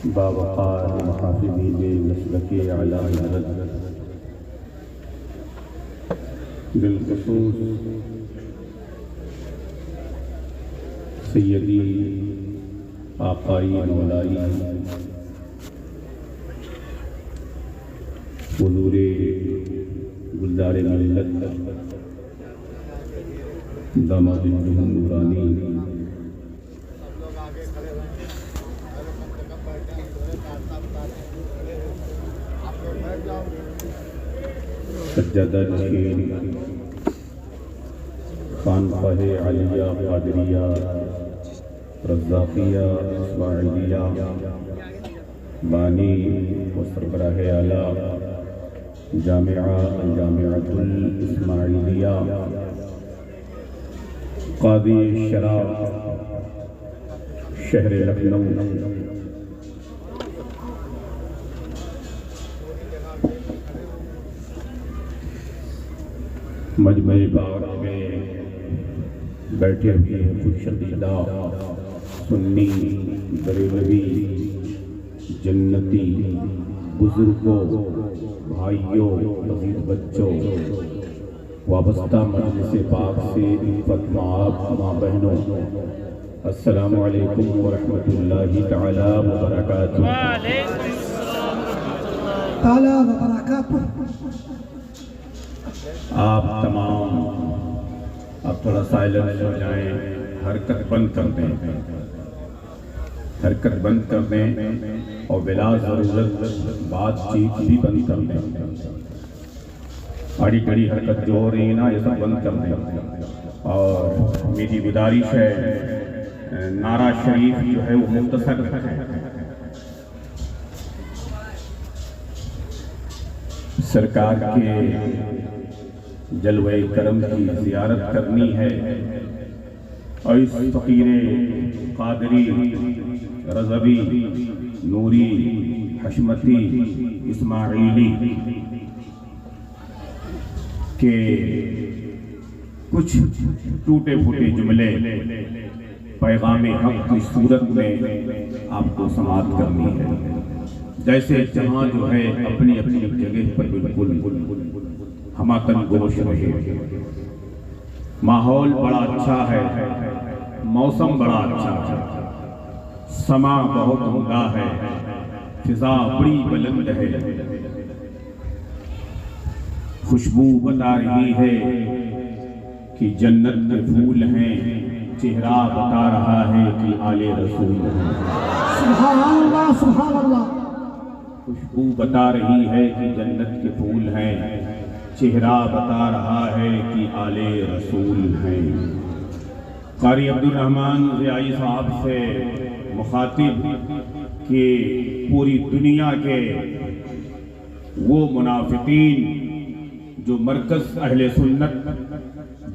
باوقار محافظین مسلک اعلیٰ حضرت بالخصوص سیدی آقائی مولائی حضور گلزار ملت داماد نورانی سجادہ نشین خانقاہ عالیہ قادریہ رزاقیہ اسماعیلیہ بانی و سربراہ اعلیٰ جامعۃ الاسماعیلیہ قاضی شرع شہر لکھنؤ مجمع باغ میں بیٹھے ہوئے خوش عقیدہ سنی بریلوی جنتی بزرگوں بھائیوں عزیز بچوں وابستہ مجلس پاک سے عفت مآب ماں بہنوں السلام علیکم ورحمۃ اللہ تعالی وبرکاتہ۔ آپ تمام اب تھوڑا سائلنٹ ہو جائیں، حرکت بند کر دیں، حرکت بند کر دیں اور بلا ضرورت بات چیت بھی بند کر دیں۔ آڑی گڑی حرکت جو ہو رہی ہے نا یہ سب بند کر دیں، اور میری گزارش ہے نعرہ شریف جو ہے وہ مختصر رکھیں۔ سرکار کے جلوہ کرم کی زیارت کرنی ہے اور اس فقیر قادری رضوی نوری حشمتی اسماعیلی کے کچھ ٹوٹے پھوٹے جملے پیغام حق کی صورت میں آپ کو سماعت کرنی ہے، جیسے جہاں جو ہے اپنی اپنی جگہ پر بالکل ہماتن گوش رہے۔ ماحول بڑا اچھا ہے، موسم بڑا اچھا ہے، سما بہت عمدہ ہے، فضا بڑی بلند ہے، خوشبو بتا رہی ہے کہ جنت کے پھول ہیں، چہرہ بتا رہا ہے کہ آل رسول ہیں۔ سبحان اللہ سبحان اللہ۔ خوشبو بتا رہی ہے کہ جنت کے پھول ہیں، چہرہ بتا رہا ہے کہ آل رسول ہیں۔ قاری عبدالرحمن ضیائی صاحب سے مخاطب کہ پوری دنیا کے وہ منافقین جو مرکز اہل سنت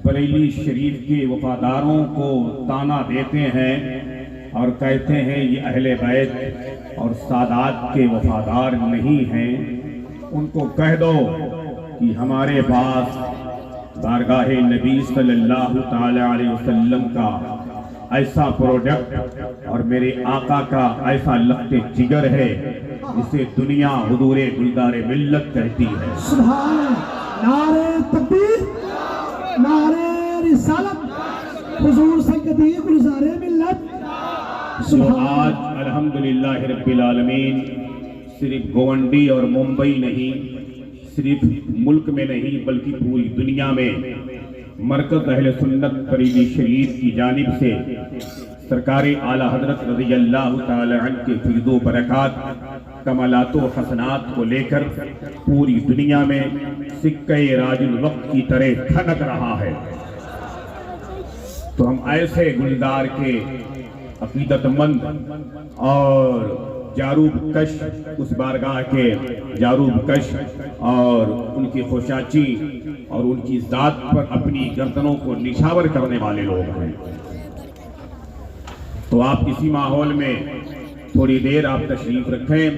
بریلی شریف کے وفاداروں کو طعنہ دیتے ہیں اور کہتے ہیں یہ اہل بیت اور سادات کے وفادار نہیں ہیں، ان کو کہہ دو کہ ہمارے پاس بارگاہ نبی صلی اللہ تعالی علیہ وسلم کا ایسا پروڈکٹ اور میرے آقا کا ایسا لخت جگر ہے جسے دنیا حضور گلزار ملت کہتی ہے۔ سبحان اللہ، نعرہ تکبیر، نعرہ رسالت، حضور سیدی گلزار ملت۔ جو آج الحمدللہ رب العالمین صرف گونڈی اور ممبئی نہیں، صرف ملک میں نہیں بلکہ پوری دنیا میں مرکز اہل سنت بریلی شریف کی جانب سے سرکار اعلیٰ حضرت رضی اللہ تعالی عنہ کے فیض و برکات کمالات و حسنات کو لے کر پوری دنیا میں سکہ راج الوقت کی طرح کھنک رہا ہے، تو ہم ایسے گلزار کے عقیدت مند اور جاروب کش، اس بارگاہ کے جاروب کش اور ان کی خوشاچی اور ان کی ذات پر اپنی گردنوں کو نشاور کرنے والے لوگ ہیں، تو آپ اسی ماحول میں تھوڑی دیر آپ تشریف رکھیں۔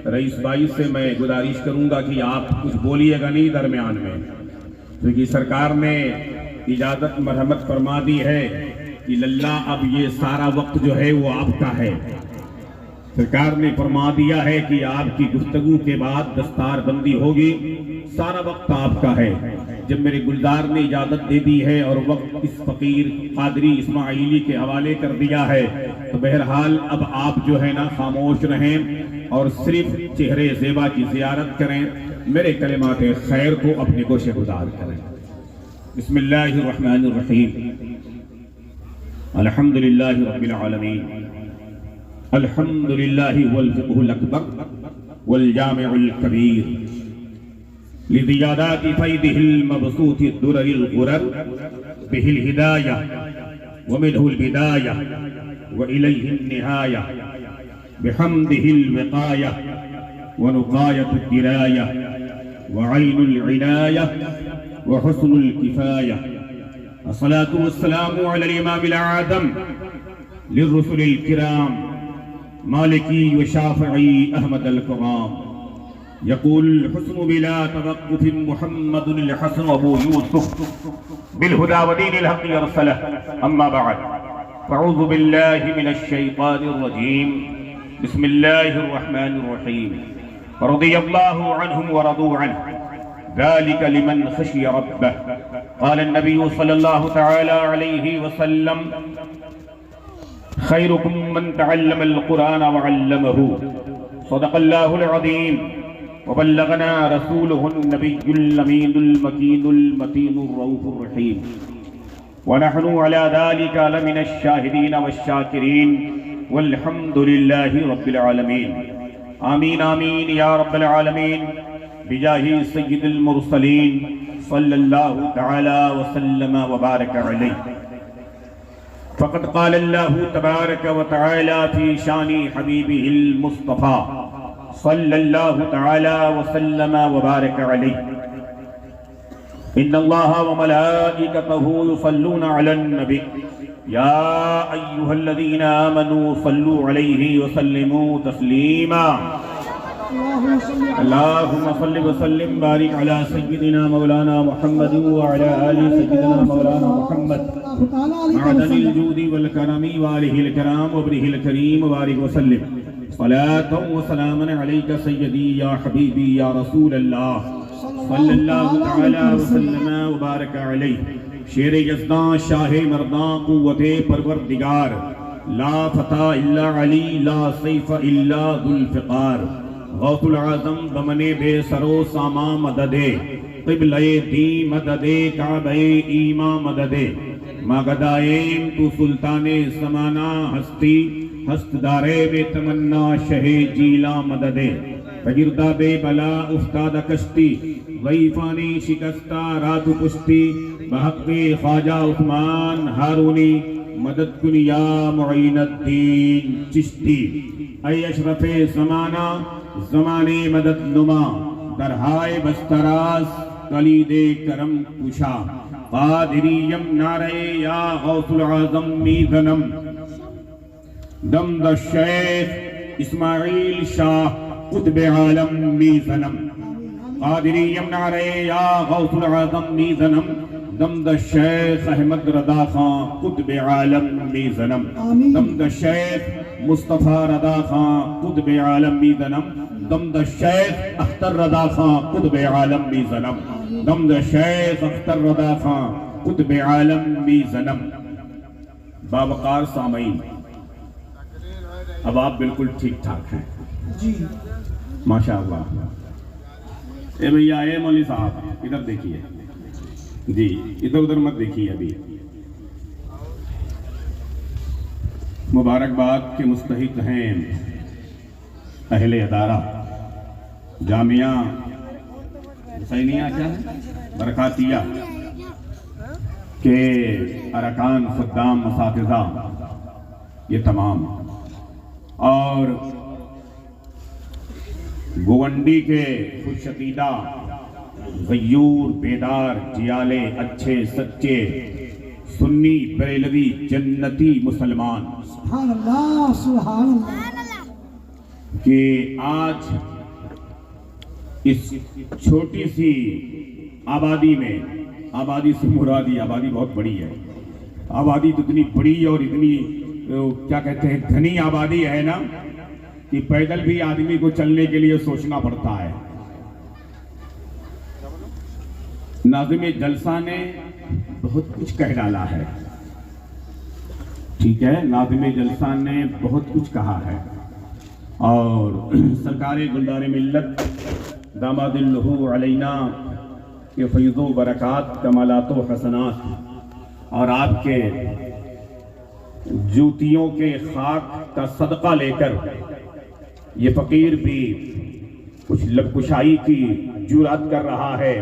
رئیس بھائی سے میں گزارش کروں گا کہ آپ کچھ بولیے گا نہیں درمیان میں، کیونکہ سرکار نے اجازت مرحمت فرما دی ہے کہ للہ اب یہ سارا وقت جو ہے وہ آپ کا ہے، سرکار نے فرما دیا ہے کہ آپ کی گفتگو کے بعد دستار بندی ہوگی، سارا وقت آپ کا ہے۔ جب میرے گلزار نے اجازت دے دی ہے اور وقت اس فقیر قادری اسماعیلی کے حوالے کر دیا ہے تو بہرحال اب آپ جو ہے نا خاموش رہیں اور صرف چہرے زیبا کی زیارت کریں، میرے کلمات خیر کو اپنے گوشے گزار کریں۔ بسم اللہ الرحمن الرحیم، الحمدللہ رب العالمین، الحمدللہ هو الفقہ الاکبر والجامع الکبیر لزیادات فیدہ المبسوط الدرر الغرر بہ الہدایہ ومنہ البدایہ وإلیہ النہایہ بحمدہ الوقایہ ونقایۃ الدرایہ وعین العنایہ وحسن الکفایہ۔ الصلاة والسلام علی الامام العظم للرسل الکرام مالکی وشافعی احمد الکرام۔ يقول الحسن بلا توقف محمد الحسن ابو يوسف بالهدى ودين الحق يرسله، اما بعد فاعوذ بالله من الشيطان الرجيم، بسم الله الرحمن الرحيم، رضي الله عنهم ورضوا عنه ذلك لمن خشي ربه، قال النبي صلى الله تعالى عليه وسلم خيركم من تعلم القرآن وعلمه، صدق الله العظيم وبلغنا رسوله النبي الأمين المكين المتين الرؤوف الرحيم، ونحن على ذلك لمن الشاهدين والشاكرين والحمد لله رب العالمين، آمين آمين يا رب العالمين، بجاه سيد المرسلين صلى الله تعالى وسلم وبارك عليه۔ فقد قال الله تبارك وتعالى في شان حبيبه المصطفى صلی اللہ تعالی وسلم وبارک علیہ، ان اللہ وملائکتہ یصلون علی النبی یا ایہا الذین آمنوا صلوا علیہ وسلموا تسلیما۔ اللہم صل وسلم بارک علی سیدنا مولانا محمد وعلی آل سیدنا مولانا محمد معدن الجود والکرم وآلہ الکرام وابنہ الکریم وبارک وسلم، صلاة وسلاما علیک سیدی یا حبیبی یا رسول اللہ صلی اللہ تعالی وسلم وبارک علیہ۔ شیر یزداں شاہ مرداں قوت پروردگار، لا فتح الا علی لا سیف الا ذو الفقار، غوث العظم بمن بے سرو ساما مددے، قبلہ دی مددے کعبہ ایمان مددے، ماغدائیم تو سلطان سمانا ہستی، ہست دارے بے تمنا شہ جیلا مددے، تگردہ بے بلا افتاد کشتی، ضعیفانی شکستہ رات پشتی، بحق خواجہ عثمان ہارونی، مدد کن یا معین الدین چشتی، اے اشرف زمانہ زمانے مدد نما، درہائے بستراز کلید کرم کشا، قادریم نعرے یا غوث العظم میزنم، دم دا شیخ اسماعیل شاہ قطب عالم میزنم، قادریم نعرے یا غوث العظم میزنم، دم دا شیخ احمد رضا خان قطب عالم میزنم، دم دا شیخ مصطفیٰ رضا خان قطب عالم میزنم، دم دا شیخ اختر رضا خان قطب عالم میزنم، دم دا شیخ اختر رضا خان قطب عالم میزنم۔ باوقار سامعین، اب آپ بالکل ٹھیک ٹھاک ہیں جی ماشاءاللہ۔ اے بھیا، اے مولوی صاحب ادھر دیکھیے جی، ادھر ادھر مت دیکھیے ابھی۔ مبارکباد کے مستحق ہیں اہل ادارہ جامعہ حسینیہ کیا ہے برکاتیہ کے ارکان، خدام، اساتذہ، یہ تمام، اور گونڈی کے خوش عقیدہ غیور بیدار جیالے اچھے سچے سنی بریلوی جنتی مسلمان سبحان اللہ سبحان اللہ کہ آج اس چھوٹی سی آبادی میں، آبادی سے مرادی آبادی بہت بڑی ہے، آبادی تو اتنی بڑی اور اتنی کیا کہتے ہیں گھنی آبادی ہے نا کہ پیدل بھی آدمی کو چلنے کے لیے سوچنا پڑتا ہے۔ ناظم جلسہ نے بہت کچھ کہہ ڈالا ہے، ٹھیک ہے، ناظم جلسہ نے بہت کچھ کہا ہے، اور سرکار گلدار ملت داماد اللہ علینا کے فیض و برکات، کمالات و حسنات اور آپ کے جوتیوں کے خاک کا صدقہ لے کر یہ فقیر بھی کچھ لب کشائی کی جرات کر رہا ہے،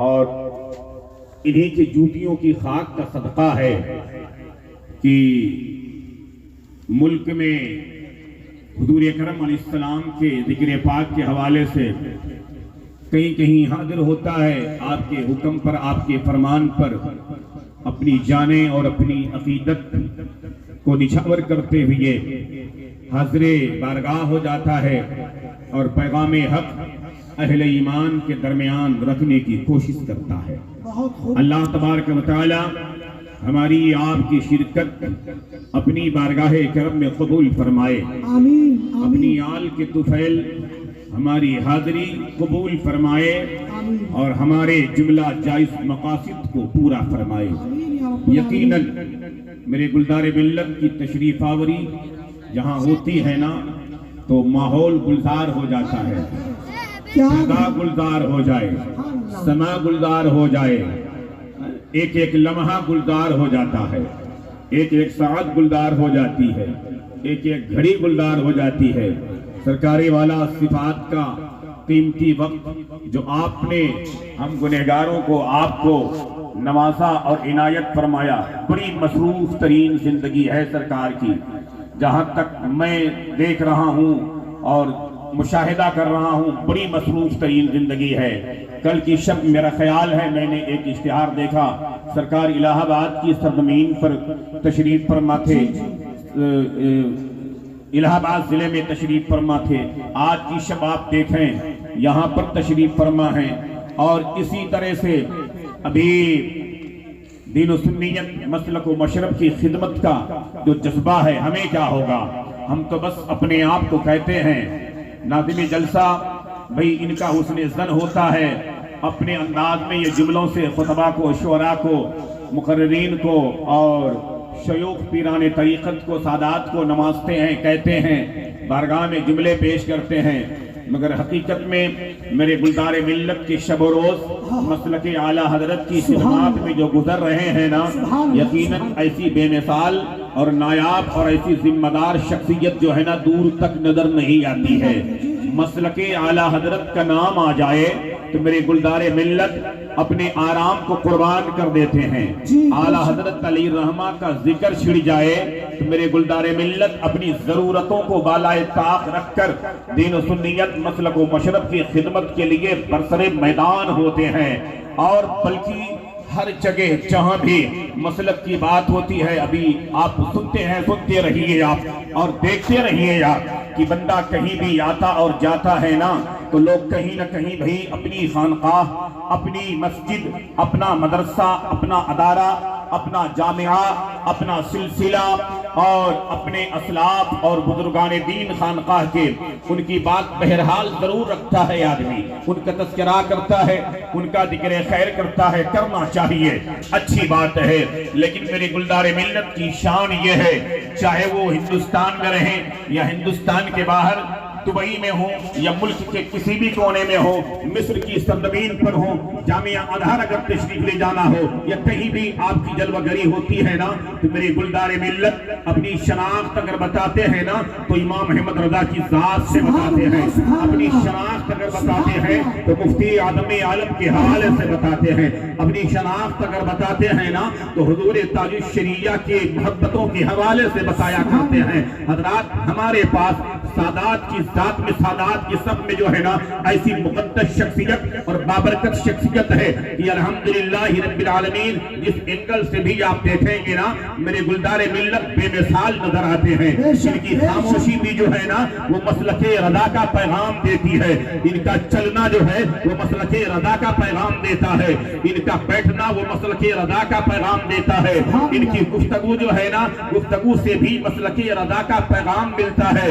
اور انہی کی جوتیوں کی خاک کا صدقہ ہے کہ ملک میں حضور اکرم علیہ السلام کے ذکر پاک کے حوالے سے کہیں کہیں حاضر ہوتا ہے، آپ کے حکم پر، آپ کے فرمان پر اپنی جانیں اور اپنی عقیدت کو نچھاور کرتے ہوئے حاضر بارگاہ ہو جاتا ہے اور پیغام حق اہل ایمان کے درمیان رکھنے کی کوشش کرتا ہے۔ اللہ تبارک و تعالی ہماری آپ کی شرکت اپنی بارگاہ کرم میں قبول فرمائے، آمین، اپنی آل کے طفیل ہماری حاضری قبول فرمائے، اور ہمارے جملہ جائز مقاصد کو پورا فرمائے۔ یقیناً میرے گلدار ملت کی تشریف آوری جہاں ہوتی ہے نا تو ماحول گلزار ہو جاتا ہے، فضا گلزار ہو جائے، سما گلزار ہو جائے، ایک ایک لمحہ گلزار ہو جاتا ہے، ایک ایک ساعت گلزار ہو جاتی ہے، ایک ایک گھڑی گلزار ہو جاتی ہے۔ سرکاری والا صفات کا قیمتی وقت جو آپ نے ہم گنہگاروں کو آپ کو نوازا اور عنایت فرمایا، بڑی مصروف ترین زندگی ہے سرکار کی، جہاں تک میں دیکھ رہا ہوں اور مشاہدہ کر رہا ہوں، بڑی مصروف ترین زندگی ہے۔ کل کی شب میرا خیال ہے میں نے ایک اشتہار دیکھا، سرکار الہ آباد کی سرزمین پر تشریف فرما تھے، الہ آباد ضلع میں تشریف فرما تھے، آج کی شب آپ دیکھیں یہاں پر تشریف فرما ہیں، اور اسی طرح سے ابھی دین و سنیت مسلک و مشرب کی خدمت کا جو جذبہ ہے، ہمیں کیا ہوگا؟ ہم تو بس اپنے آپ کو کہتے ہیں ناظم جلسہ بھئی ان کا حسن ظن ہوتا ہے، اپنے انداز میں یہ جملوں سے خطبہ کو، شعراء کو، مقررین کو اور شیوخ پیران طریقت کو، سادات کو نوازتے ہیں، کہتے ہیں، بارگاہ میں جملے پیش کرتے ہیں، مگر حقیقت میں میرے گلدار ملت کے شب و روز مسلک اعلیٰ حضرت کی خدمات میں جو گزر رہے ہیں نا، یقیناً ایسی بے مثال اور نایاب اور ایسی ذمہ دار شخصیت جو ہے نا دور تک نظر نہیں آتی ہے۔ مسلک اعلیٰ حضرت کا نام آ جائے تو میرے گلدار ملت اپنے آرام کو قربان کر دیتے ہیں، اعلیٰ حضرت علی رحمہ کا ذکر چھڑ جائے تو میرے گلدار ملت اپنی ضرورتوں کو بالائے طاق رکھ کر دین و سنیت مسلک و مشرب کی خدمت کے لیے برسر میدان ہوتے ہیں، اور بلکہ ہر جگہ جہاں بھی مسلک کی بات ہوتی ہے، ابھی آپ سنتے ہیں، سنتے رہیے آپ اور دیکھتے رہیے آپ کہ بندہ کہیں بھی آتا اور جاتا ہے نا تو لوگ کہیں نہ کہیں بھی اپنی خانقاہ، اپنی مسجد، اپنا مدرسہ، اپنا ادارہ، اپنا جامعہ، اپنا سلسلہ اور اپنے اسلاف اور بزرگان دین خانقاہ کے ان کی بات بہرحال ضرور رکھتا ہے، آدمی ان کا تذکرہ کرتا ہے، ان کا ذکر خیر کرتا ہے، کرنا چاہیے، اچھی بات ہے۔ لیکن میرے گلدار ملت کی شان یہ ہے، چاہے وہ ہندوستان میں رہیں یا ہندوستان کے باہر، دبئی میں ہوں یا ملک کے کسی بھی کونے میں ہو، مصر کی سرزمین پر ہو، جامعہ ازہر اگر تشریف لے جانا ہو یا کہیں بھی آپ کی جلوہ گری ہوتی ہے نا تو میرے گلدار ملت اپنی شناخت اگر بتاتے ہیں نا تو امام احمد رضا کی ذات سے بتاتے ہیں، اپنی شناخت اگر بتاتے ہیں تو مفتی اعظم عالم کے حوالے سے بتاتے ہیں، اپنی شناخت اگر بتاتے ہیں نا تو حضور تاج الشریعہ کے محبتوں کے حوالے سے بتایا کرتے ہیں۔ حضرات ہمارے پاس سادات کی ذات میں، سادات کی سب میں جو ہے نا ایسی مقدس شخصیت اور بابرکت شخصیت ہے کہ الحمدللہ رب العالمین جس اینگل سے بھی آپ دیکھیں گے نا میرے گلدار ملت بے مثال نظر آتے ہیں۔ ان کی خاموشی بھی جو ہے نا وہ مسلک رضا کا پیغام دیتی ہے، ان کا چلنا جو ہے وہ مسلک رضا کا پیغام دیتا ہے، ان کا بیٹھنا وہ مسلک رضا کا پیغام دیتا ہے، ان کی گفتگو جو ہے نا گفتگو سے بھی مسلک رضا کا پیغام ملتا ہے۔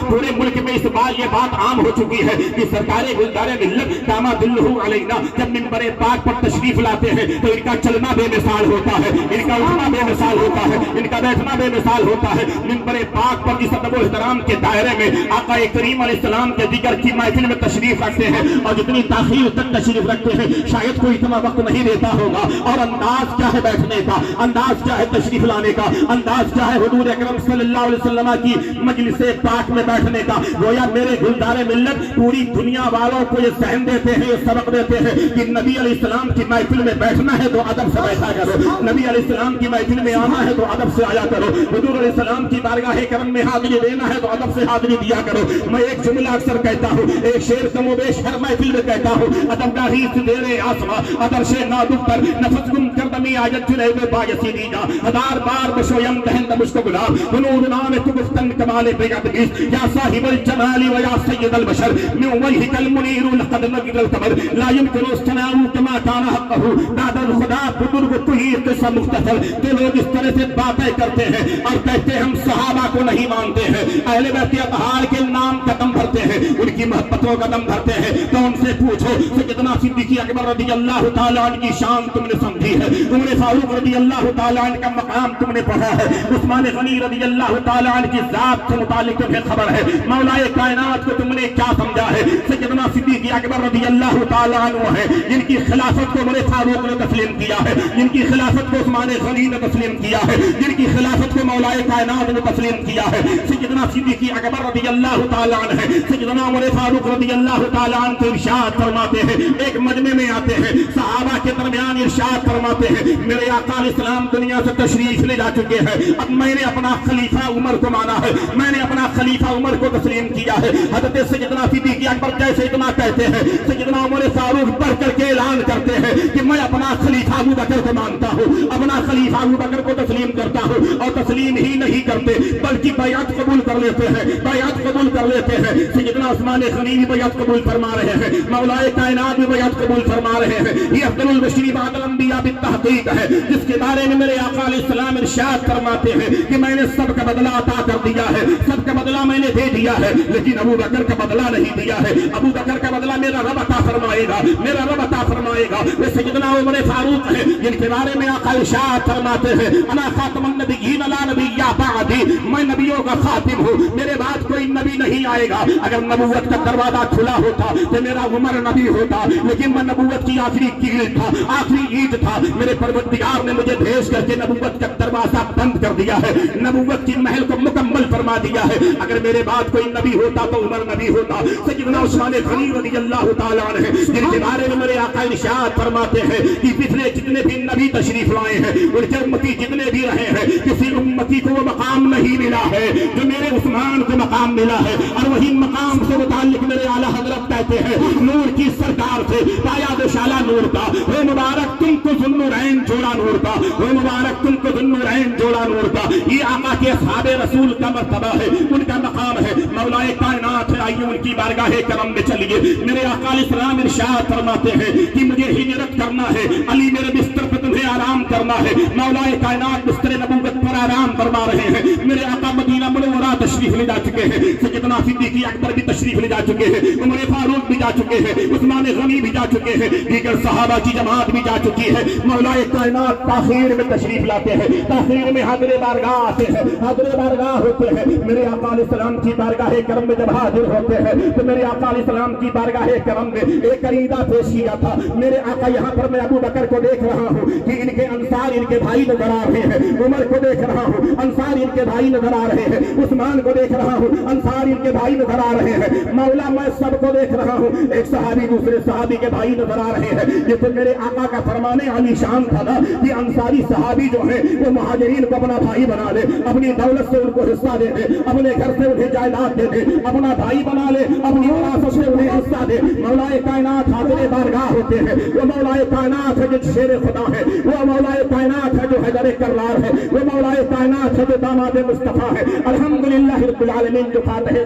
پورے ملک میں اس بار یہ بات عام ہو چکی ہے کہ سرکار گلزار ملت داماد اللہ علینا جب منبر پاک پر تشریف لاتے ہیں تو ان کا چلنا بے مثال ہوتا ہے، ان کا اٹھنا بے مثال ہوتا ہے، ان کا بیٹھنا بے مثال ہوتا ہے۔ منبر پاک پر اس ادب و احترام کے دائرے میں آقا کریم علیہ السلام کے ذکر کی محفل میں تشریف رکھتے ہیں، اور جتنی تاخیر تک تشریف رکھتے ہیں شاید کوئی اتنا وقت نہیں دیتا ہوگا، اور انداز کیا ہے بیٹھنے کا، انداز کیا ہے تشریف لانے کا، انداز کیا ہے حضور اکرم صلی اللہ علیہ وسلم کی مجلس پاک میں بیٹھنے کا۔ گویا میرے گلزار ملت پوری دنیا والوں کو یہ سہن دیتے ہیں، یہ سبق دیتے ہیں کہ نبی علیہ السلام کی محفل میں بیٹھنا ہے تو ادب سے بیٹھا کرو، نبی علیہ السلام کی محفل میں آنا ہے تو ادب سے آیا کرو، حضور علیہ السلام کی بارگاہ کرم میں حاضری دینا ہے تو ادب سے حاضری دیا کرو۔ میں ایک جملہ اکثر کہتا ہوں، ایک شعر کم و بیش ہر محفل میں کہتا ہوں، ادب کا ہی دیر آسما ادرش نادک پر نفس گم کردمی آجت جنیب باجسی دیجا ہزار بار بشویم دہند مشک گلاب بنور نام تو گفتن کمال بیعت بیس یا صاحب الجمال و یا سید البشر من وجهك المنیر لقد نجد القمر لا يمكن استناؤ کما کان حقه بعد الخدا بزرگ کوئی قصہ مختصر کہ لوگ اس طرح سے باتیں کرتے ہیں اور کہتے ہیں ہم صحابہ کو نہیں مانتے ہیں، اہل بیت اطہار کے نام کا دم بھرتے ہیں، ان کی محبتوں کا دم بھرتے ہیں، تو ان سے پوچھو سیدنا صدیق اکبر رضی اللہ تعالیٰ عنہ کی شان تم نے سمجھی ہے، عمر فاروق رضی اللہ تعالیٰ عنہ کا مقام تم نے پڑھا ہے، عثمان غنی رضی اللہ تعالیٰ عنہ کی ذات کے متعلق تمہیں خبر ہے، مولا کائنات کو تم نے کیا سمجھا ہے؟ سیدنا صدیق اکبر رضی اللہ تعالیٰ عنہ ہے جن کی خلافت کو عمر فاروق نے تسلیم کیا ہے، جن کی خلافت کو عثمان غنی نے تسلیم کیا ہے، جن کی خلافت کو مولا کائنات نے تسلیم کیا ہے۔ سیدنا صدیق اکبر رضی اللہ تعالیٰ عنہ ہے، سیدنا عمر فاروق رضی اللہ تعالیٰ عنہ کو ارشاد فرماتے ہیں، ایک مجمع میں آتے ہیں، صحابہ کے درمیان ارشاد فرماتے ہیں، میرے آقا علیہ السلام دنیا سے تشریف لے جا چکے ہیں، اب میں نے اپنا خلیفہ عمر کو مانا ہے، میں نے اپنا خلیفہ عمر کو تسلیم کیا ہے۔ حضرت سیدنا صدیق اکبر جیسے اتنا کہتے ہیں، سیدنا عمر فاروق بڑھ کر کے اعلان کرتے ہیں کہ میں اپنا خلیفہ ابو بکر کو مانتا ہوں، اپنا خلیفہ ابو بکر کو تسلیم کرتا ہوں، اور تسلیم ہی نہیں کرتے بلکہ بیعت قبول کر لیتے ہیں، بیعت قبول کر لیتے ہیں۔ سیدنا عثمان غنی بھی بیعت قبول فرما رہے ہیں، مولا کائنات بھی بیعت قبول فرما رہے ہیں۔ یہ افضل البشر بعد الانبیاء بالتحقیق ہے، جس کے بارے میں میرے آقا علیہ السلام ارشاد فرماتے ہیں کہ میں نے سب کا بدلہ عطا کر دیا ہے، سب کا بدلہ میں نے دے دیا ہے، لیکن ابو بکر کا بدلہ نہیں دیا ہے، ابو بکر کا بدلہ میرا رب عطا فرمائے گا، میرا رب عطا فرمائے گا۔ وہ سیدنا عمر فاروق ہے جن کے بارے میں آقا ارشاد فرماتے ہیں، انا خاتم النبیین لا نبی بعدی، میں نبیوں کا خاتم ہوں، میرے بعد کوئی نبی نہیں آئے گا۔ اگر نبوت کا دروازہ کھلا ہوتا تو میرا عمر نبی ہوتا، لیکن میں نبوت کی آخری کیل تھا، آخری اینٹ تھا، میرے پروردگار نے مجھے بھیج کر کے نبوت کا دروازہ بند کر دیا ہے، نبوت کی محل کو مکمل فرما دیا ہے۔ اگر میرے بعد کوئی نبی ہوتا تو عمر نبی ہوتا۔ سیدنا عثمان غنی رضی اللہ تعالیٰ عنہ جن کے بارے میں میرے آقا ارشاد فرماتے ہیں کہ پچھلے جتنے بھی نبی تشریف لائے ہیں، ان کے امتی جتنے بھی رہے ہیں، کسی امتی کو وہ مقام نہیں ملا ہے جو میرے عثمان کو مقام ملا ہے، اور وہی مقام سے متعلق میرے اعلیٰ حضرت کہتے ہیں، نور کی سرکار سے پایا دوشالہ نور کا، وہ مبارک تم کو ذوالنورین جوڑا نور کا، وہ مبارک تم کو ذوالنورین جوڑا نور کا۔ یہ آقا کے اصحاب رسول کا مرتبہ ہے، ان کا مقام ہے، مولا کائنات ہے۔ آئیے ان کی بارگاہ کرم میں چلیے۔ میرے آقا علیہ السلام ارشاد فرماتے ہیں کہ مجھے ہجرت کرنا ہے، علی میرے بستر پر تمہیں آرام کرنا ہے، مولا کائنات بستر نبوت پر آرام فرما رہے ہیں۔ میرے آقا مدینہ منورہ تشریف لے جا چکے ہیں، سیدنا صدیق اکبر بھی تشریف لے جا چکے ہیں، عمر فاروق بھی جا چکے ہیں، عثمان غنی بھی جا چکے ہیں، دیگر صحابہ کی جماعت بھی جا چکی ہے۔ مولا کائنات تاخیر میں تشریف لاتے ہیں، تاخیر میں حاضر بارگاہ آتے ہیں، حاضر بارگاہ ہوتے ہیں۔ میرے آقا علیہ السلام کی بارگاہ کرم میں جب حاضر ہوتے ہیں تو میرے آقا علیہ السلام کی بارگاہ کرم میں ایک عقیدہ پیش کیا تھا۔ میرے آقا یہاں پر میں ابو بکر کو دیکھ رہا ہوں کہ ان کے انصار ان کے بھائی نظر آ رہے ہیں، عمر کو دیکھ رہا ہوں انصار ان کے بھائی نظر آ رہے ہیں، عثمان کو دیکھ رہا ہوں انصار ان کے بھائی نظر آ رہے ہیں، مولا میں سب کو دیکھ رہا ہوں، ایک صحابی دوسرے صحابی کے بھائی نظر آ رہے ہیں۔ یہ تو میرے آقا کا فرمانے علی شان تھا نا کہ انصاری صحابی جو ہیں وہ مہاجرین کو اپنا بھائی بنا لے، اپنی دولت سے ان کو حصہ دے دے، اپنے گھر سے انہیں جائیداد دے دے، اپنا بھائی بنا لے، اپنی وراثت سے انہیں حصہ دے۔ مولا کائنات حاضر بارگاہ ہوتے ہیں، وہ مولا کائنات ہے جو شیر خدا ہے، وہ مولا کائنات ہے جو حیدر کرار ہے، وہ مولا کائنات ہے جو داماد مصطفیٰ ہے۔ الحمدللہ رب العالمین جو فاتح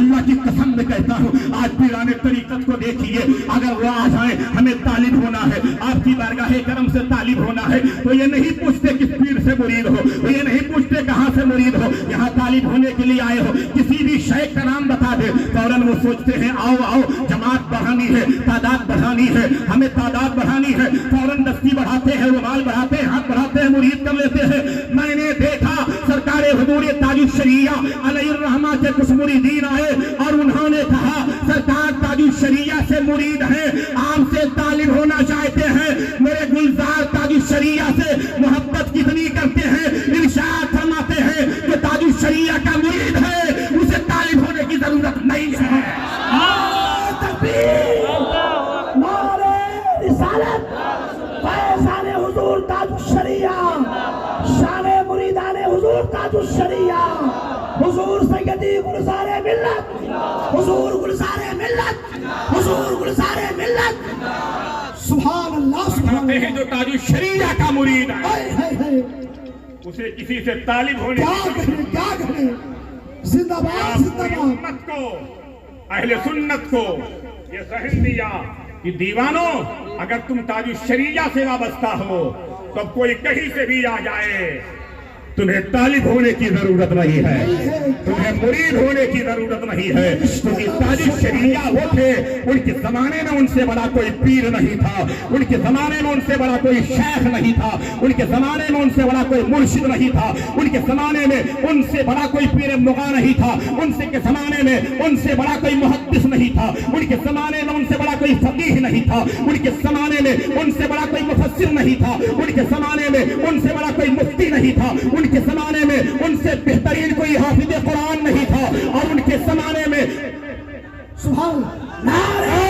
اللہ کی قسم میں کہتا ہوں آج پیران طریقت کو دیکھیے, اگر وہ آ جائیں ہمیں طالب ہونا ہے, آپ کی بارگاہ کرم سے طالب ہونا ہے, تو یہ نہیں پوچھتے کس پیر سے مرید ہو, یہ نہیں پوچھتے کہاں سے مرید ہو, یہاں طالب ہونے کے لیے آئے ہو, کسی بھی شیخ کا نام بتا دے فوراً وہ سوچتے ہیں آؤ آؤ جماعت بڑھانی ہے, تعداد بڑھانی ہے, ہمیں تعداد بڑھانی ہے, فوراً دستی بڑھاتے ہیں, رومال بڑھاتے ہیں, ہاتھ بڑھاتے ہیں, مرید کر لیتے ہیں. میں نے دیکھا سرکار حضور تاج الشریعہ علیہ الرحمہ کے کچھ مریدین آئے اور انہوں نے کہا سرکار تاج الشریعہ سے مرید ہیں, آپ سے طالب ہونا چاہتے ہیں, میرے گلزار تاج الشریعہ سے محبت کتنی کرتے ہیں, ارشاد فرماتے ہیں کہ تاج الشریعہ کا مرید ہے, اسے طالب ہونے کی ضرورت نہیں ہے. نعرہ رسالت, فیضان حضور تاج الشریعہ, شان مریدان حضور تاج الشریعہ, حضور سیدی گلزار ملت, حضور گلزار ملت, حضور گلزار ملت. سبحان اللہ, سبحان ہیں جو تاج الشریعہ کا مرید ہے اللہ. اسے کسی سے طالب ہونے کیا کہیں, زندہ باد, زندہ باد. امت کو, اہل سنت کو یہ ذہن دیا کہ دیوانوں اگر تم تاج الشریعہ سے وابستہ ہو تو کوئی کہیں سے بھی آ جائے, تمہیں طالب ہونے کی ضرورت نہیں ہے, تمہیں مرید ہونے کی ضرورت نہیں ہے, کیونکہ تاج الشریعہ وہ تھے, ان کے زمانے میں ان سے بڑا کوئی پیر نہیں تھا, ان کے زمانے میں ان سے بڑا کوئی شیخ نہیں تھا, ان کے زمانے میں ان سے بڑا کوئی مرشد نہیں تھا, ان کے زمانے میں ان سے بڑا کوئی پیر مغاں نہیں تھا, ان کے زمانے میں ان سے بڑا کوئی محدث نہیں تھا, ان کے زمانے میں ان سے بڑا کوئی فقیہ نہیں تھا, ان کے زمانے میں ان سے بڑا کوئی مفسر نہیں تھا, ان کے زمانے میں ان سے بڑا کوئی مفتی نہیں تھا, ان کے زمانے میں ان سے بہترین کوئی حافظ قرآن نہیں تھا, اور ان کے زمانے میں سبحان نعرہ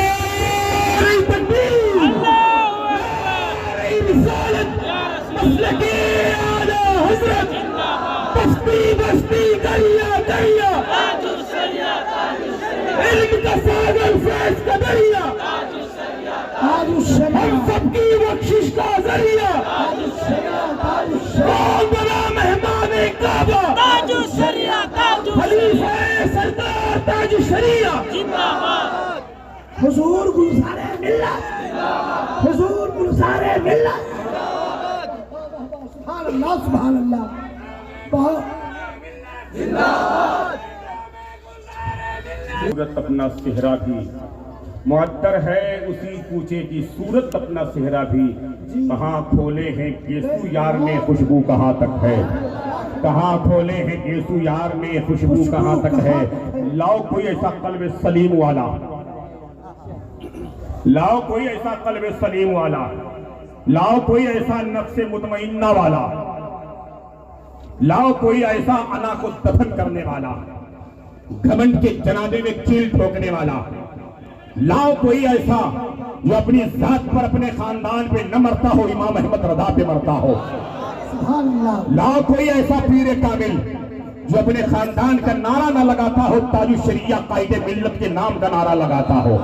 تکبیر, نعرہ رسالت, مسلکی اعلی حضرت, بستی بستی دریا دریا, علم کا ساگر فیض کا دریا, ہم سب کی بخشش کا ذریعہ, کون بنا مہمان کعبہ, خلیفہ سردار تاج الشریعہ, حضور گلزار ملت, حضور گلزار ملت. سبحان اللہ, سبحان اللہ. بہت صورت اپنا چہرہ بھی معطر ہے, اسی کوچے کی صورت اپنا چہرہ بھی, کہاں کھولے ہیں یسوع یار میں خوشبو کہاں تک ہے, کہاں کھولے ہیں یسوع یار میں خوشبو کہاں تک ہے. لاؤ کوئی ایسا قلب سلیم والا, لاؤ کوئی ایسا قلب سلیم والا, لاؤ کوئی ایسا نفس مطمئنہ والا, لاؤ کوئی ایسا انا کو دفن کرنے والا, گھمنڈ کے جنازے میں کیل ٹھوکنے والا, لاؤ کوئی ایسا جو اپنی ذات پر اپنے خاندان پہ نہ مرتا ہو, امام احمد رضا پہ مرتا ہو. لاؤ کوئی ایسا پیر کامل جو اپنے خاندان کا نعرہ نہ لگاتا ہو, تاج الشریعہ قائد ملت کے نام کا نعرہ لگاتا ہو.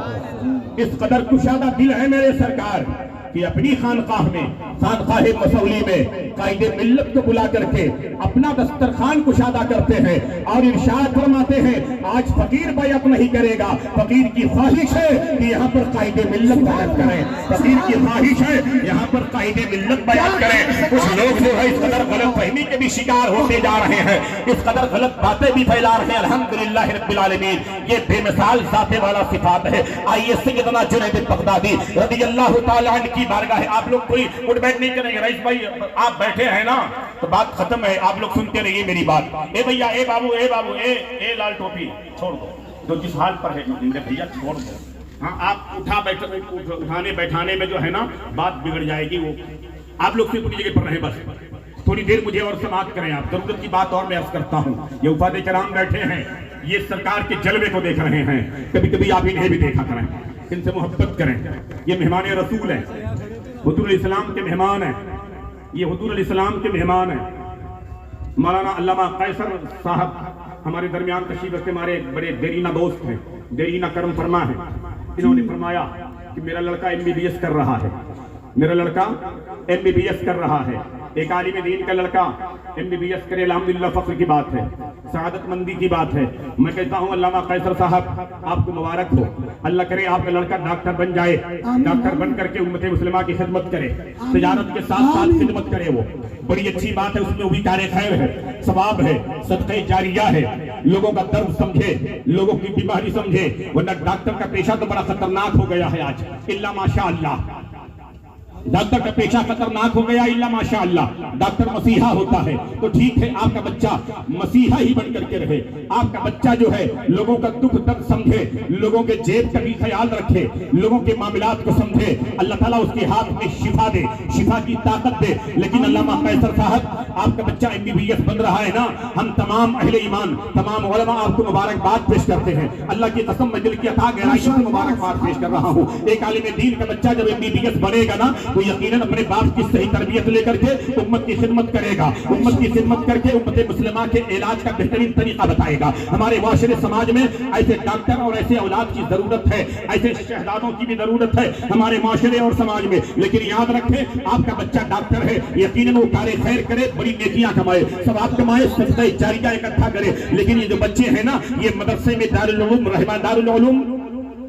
اس قدر کشادہ دل ہے میرے سرکار کہ اپنی خانقاہ میں, خانقاہ مسولی میں قائد ملت کو بلا کر کے اپنا دسترخوان کشادہ کرتے ہیں اور ارشاد فرماتے ہیں آج فقیر بیعت نہیں کرے گا, فقیر کی خواہش ہے کہ یہاں پر قائد ملت بیعت کریں, فقیر کی خواہش ہے یہاں پر قائد ملت بیعت کریں. کچھ لوگ جو ہے اس قدر غلط فہمی کے بھی شکار ہوتے جا رہے ہیں, اس قدر غلط باتیں بھی پھیلا رہے ہیں. الحمدللہ رب العالمین, یہ بے مثال ذات والا صفات ہے. آئیے سیدنا جنید بغدادی رضی اللہ تعالیٰ عنہ کی بارگاہ ہے. آپ لوگ کوئی اٹھ بیٹھ نہیں کریں گے, رئیس بھائی آپ بیٹھے ہیں نا تو بات ختم ہے, آپ لوگ سنتے رہیے میری بات. اے بھیا, اے بابو, اے بابو, اے لال ٹوپی چھوڑ دو, جو جس حال پر ہے بھیا چھوڑ دو. ہاں آپ اٹھانے بیٹھانے میں جو ہے نا بات بگڑ جائے گی, وہ آپ لوگ صرف اپنی جگہ پر رہیں, بس تھوڑی دیر مجھے اور سماعت کریں. آپ ضرورت کی بات اور میں عرض کرتا ہوں. یہ وفاد کرام بیٹھے ہیں, یہ سرکار کے جلوے کو دیکھ رہے ہیں, کبھی کبھی آپ انہیں بھی دیکھا کریں, ان سے محبت کریں. یہ مہمان رسول ہیں, حضور علیہ السلام کے مہمان ہیں, یہ حضور علیہ السلام کے مہمان ہیں. مولانا علامہ قیصر صاحب ہمارے درمیان تشریف رکھتے, ہمارے بڑے دیرینہ دوست ہیں, دیرینہ کرم فرما ہیں. انہوں نے فرمایا کہ میرا لڑکا MBBS کر رہا ہے, میرا لڑکا MBBS کر رہا ہے، ایک عالم دین کا لڑکا MBBS کرے، الحمدللہ فخر کی بات ہے، سعادت مندی کی بات ہے۔ میں کہتا ہوں علامہ قیصر صاحب آپ کو مبارک ہو، اللہ کرے آپ کا لڑکا ڈاکٹر بن جائے، ڈاکٹر بن کر کے امت مسلمہ کی خدمت کرے، تجارت کے ساتھ ساتھ خدمت کرے، وہ بڑی اچھی بات ہے، اس میں وہ بھی کار خیر ہے، ثواب ہے، صدقہ جاریہ ہے، لوگوں کا درد سمجھے، لوگوں کی بیماری سمجھے، ورنہ ڈاکٹر کا پیشہ تو بڑا خطرناک ہو گیا ہے آج، الا ماشاءاللہ، ڈاکٹر کا پیشہ خطرناک ہو گیا الا ماشاءاللہ۔ ڈاکٹر مسیحا ہوتا ہے تو ٹھیک ہے، آپ کا بچہ مسیحا ہی بن کر کے رہے، آپ کا بچہ جو ہے لوگوں کا دکھ درد سمجھے، لوگوں کے جیب کا بھی خیال رکھے، لوگوں کے معاملات کو سمجھے، اللہ تعالیٰ اس کے ہاتھ میں شفا دے، شفا کی طاقت دے۔ لیکن علامہ قیصر صاحب آپ کا بچہ MBBS بن رہا ہے نا، ہم تمام اہل ایمان، تمام علماء آپ کو مبارکباد پیش کرتے ہیں، اللہ کی قسم میں دل کی عطا گہرائی سے مبارکباد پیش کر رہا ہوں۔ ایک عالم دین کا بچہ جب MBBS بنے گا نا تو یقیناً اپنے باپ کی صحیح تربیت لے کر کے امت کی خدمت کرے گا، امت کی خدمت کر کے امت مسلمہ کے علاج کا بہترین طریقہ بتائے گا۔ ہمارے معاشرے سماج میں ایسے ڈاکٹر اور ایسے اولاد کی ضرورت ہے، ایسے شہزادوں کی بھی ضرورت ہے ہمارے معاشرے اور سماج میں۔ لیکن یاد رکھیں آپ کا بچہ ڈاکٹر ہے، یقیناً وہ کار خیر کرے، بڑی نیکیاں کمائے، ثواب کمائے، صدقہ جاریہ اکٹھا کرے۔ لیکن یہ جو بچے ہیں نا، یہ مدرسے میں دارالعلوم رحمہ دارالعلوم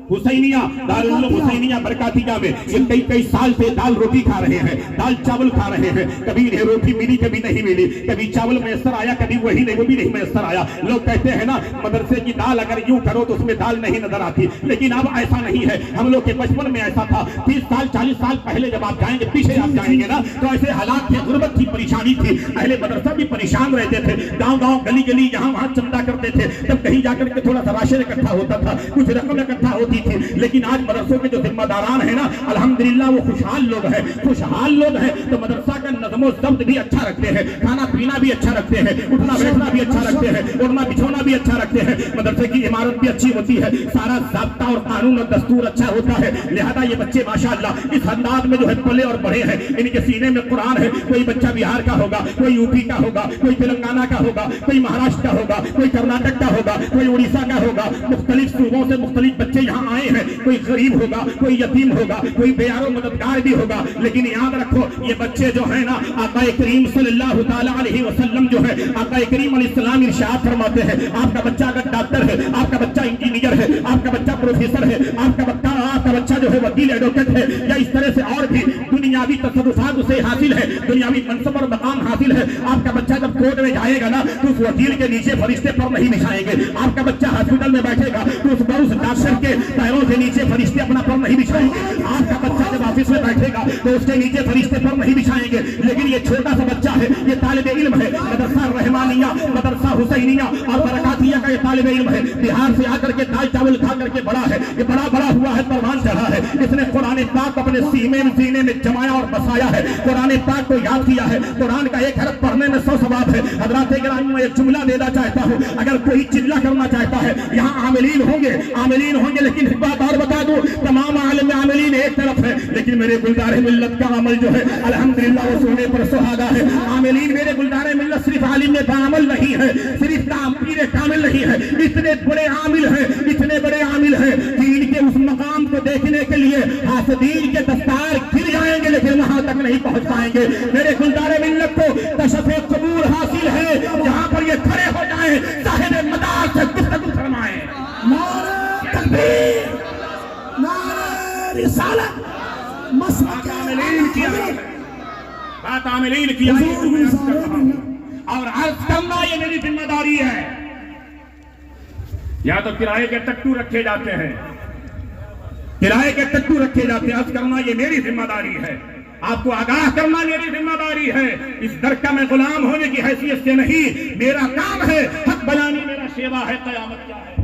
حسینیہ، دارالعلوم حسینیہ برکاتیہ میں یہ کئی سال سے دال روٹی کھا رہے ہیں، دال چاول کھا رہے ہیں، کبھی انہیں روٹی ملی کبھی نہیں ملی، کبھی چاول میسر آیا کبھی وہی نہیں، وہ بھی نہیں میسر آیا۔ لوگ کہتے ہیں نا مدرسے کی دال اگر یوں کرو تو اس میں دال نہیں نظر آتی، لیکن اب ایسا نہیں ہے۔ ہم لوگ کے بچپن میں ایسا تھا، 30 سال 40 سال پہلے جب آپ جائیں گے، پیچھے آپ جائیں گے نا تو ایسے حالات تھے، غربت تھی، پریشانی تھی، اہل مدرسہ بھی پریشان رہتے تھے، گاؤں گاؤں گلی گلی یہاں وہاں چندہ کرتے تھے، تب کہیں جا کر کے تھوڑا سا راشن اکٹھا ہوتا تھا، کچھ رقم اکٹھا ہوتی تھی۔ لیکن آج مدرسوں کے جو ذمہ داران ہیں نا، الحمدللہ وہ خوشحال لوگ ہیں، خوشحال لوگ ہیں تو مدرسہ کا نظم و ضبط بھی اچھا رکھتے ہیں، کھانا پینا بھی اچھا رکھتے ہیں، اٹھنا بیٹھنا بھی اچھا رکھتے ہیں، اڑنا بچھونا بھی اچھا رکھتے ہیں، مدرسے کی عمارت بھی اچھی ہوتی ہے، سارا ضابطہ اور قانون اور دستور اچھا ہوتا ہے۔ لہذا یہ بچے ماشاءاللہ اس انداز میں جو ہے پلے اور بڑھے ہیں، ان کے سینے میں قرآن ہے۔ کوئی بچہ بہار کا ہوگا، کوئی UP کا ہوگا، کوئی تلنگانہ کا ہوگا، کوئی مہاراشٹر کا ہوگا، کوئی کرناٹک کا ہوگا، کوئی اڑیسہ کا ہوگا، مختلف صوبوں سے مختلف بچے یہاں آئے ہیں، کوئی غریب ہوگا، کوئی یتیم ہوگا، کوئی بیار و مددگار بھی ہوگا۔ لیکن یاد رکھو یہ بچے جو ہیں نا، آقا کریم صلی اللہ تعالی علیہ وسلم جو ہے، آقا کریم علیہ السلام ارشاد فرماتے ہیں آپ کا بچہ اگر ڈاکٹر ہے، آپ کا بچہ انجینئر ہے، آپ کا بچہ پروفیسر ہے، آپ کا بچہ جو ہے وکیل ایڈوکیٹ ہے، یا اس طرح سے اور بھی دنیاوی تصرفات اسے حاصل ہے، دنیاوی منصب اور مقام حاصل ہے، آپ کا بچہ جب کورٹ میں جائے گا نا تو اس وکیل کے نیچے فرشتے پر نہیں بچھائیں گے، آپ کا بچہ ہاسپٹل میں بیٹھے گا تو اس ڈاکٹر کے پیروں کے نیچے فرشتے اپنا پر نہیں بچھائیں گے، آپ کا بچہ جب آفس میں بیٹھے گا تو اس کے نیچے فرشتے پر نہیں بچھائیں گے۔ لیکن یہ چھوٹا سا بچہ ہے، یہ طالب علم ہے، مدرسہ رحمانیہ، مدرسہ حسینیہ اور برکاتیہ کا یہ طالب علم ہے، بہار سے آ کر کے دال چاول کھا کر کے بڑا ہے، یہ بڑا ہوا ہے، پروان چڑھا ہے، اس نے قرآن پاک اپنے سینے میں جمایا اور بسایا ہے، قرآن پاک کو یاد کیا ہے، قرآن کا ایک حرف پڑھنے میں 100 ثواب ہے۔ حضرات گرامی میں ایک جملہ دینا چاہتا ہوں، اگر کوئی چلہ کرنا چاہتا ہے یہاں عاملین ہوں گے، لیکن ایک بات اور بتا دوں، تمام عاملین ایک طرف ہے، لیکن میرے گلدار ملت کا عمل جو ہے الحمدللہ وہ سونے پر سہاگا ہے۔ عاملین میرے گلدار ملت صرف عالم میں بعمل نہیں ہے، صرف تعمیر کامل نہیں ہے، اتنے بڑے عامل ہیں دین کے اس مقام کو دیکھنے کے لیے حاسدین کے دستار گر جائیں گے لیکن وہاں تک نہیں پہنچ پائیں گے۔ میرے گلدار ملت کو کشف قبور حاصل ہے، جہاں پر یہ کھڑے ہو جائیں صاحب مدار سے گفتگو فرمائیں۔ نعرہ تکبیر، نعرہ رسالت، مسلک عاملین کی بات عاملین کی اور عرض کرنا یہ میری ذمہ داری ہے۔ یا تو کرائے کے ٹکٹو رکھے جاتے ہیں، عرض کرنا یہ میری ذمہ داری ہے، آپ کو آگاہ کرنا میری ذمہ داری ہے۔ اس در کا میں غلام ہونے کی حیثیت سے نہیں، میرا کام ہے حق بیانی، میرا شیوا ہے قیامت کیا ہے،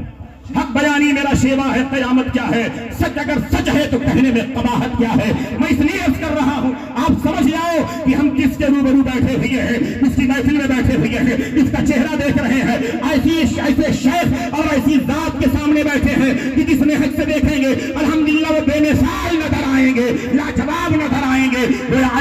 حق بیانی میرا شیوا ہے قیامت کیا ہے، سچ اگر سچ ہے تو کہنے میں قباحت کیا ہے۔ میں اس لیے عرض کر رہا ہوں آپ سمجھ جاؤ کہ ہم کس کے روبرو بیٹھے ہوئے ہیں، کس کی محفل میں بیٹھے ہوئے ہیں، کس کا چہرہ دیکھ رہے ہیں، ایسے شیخ اور ایسی ذات کے سامنے بیٹھے ہیں کہ جس نے حق سے دیکھیں گے الحمدللہ وہ بے مثال نظر آئیں گے، لاجواب نظر آئیں گے۔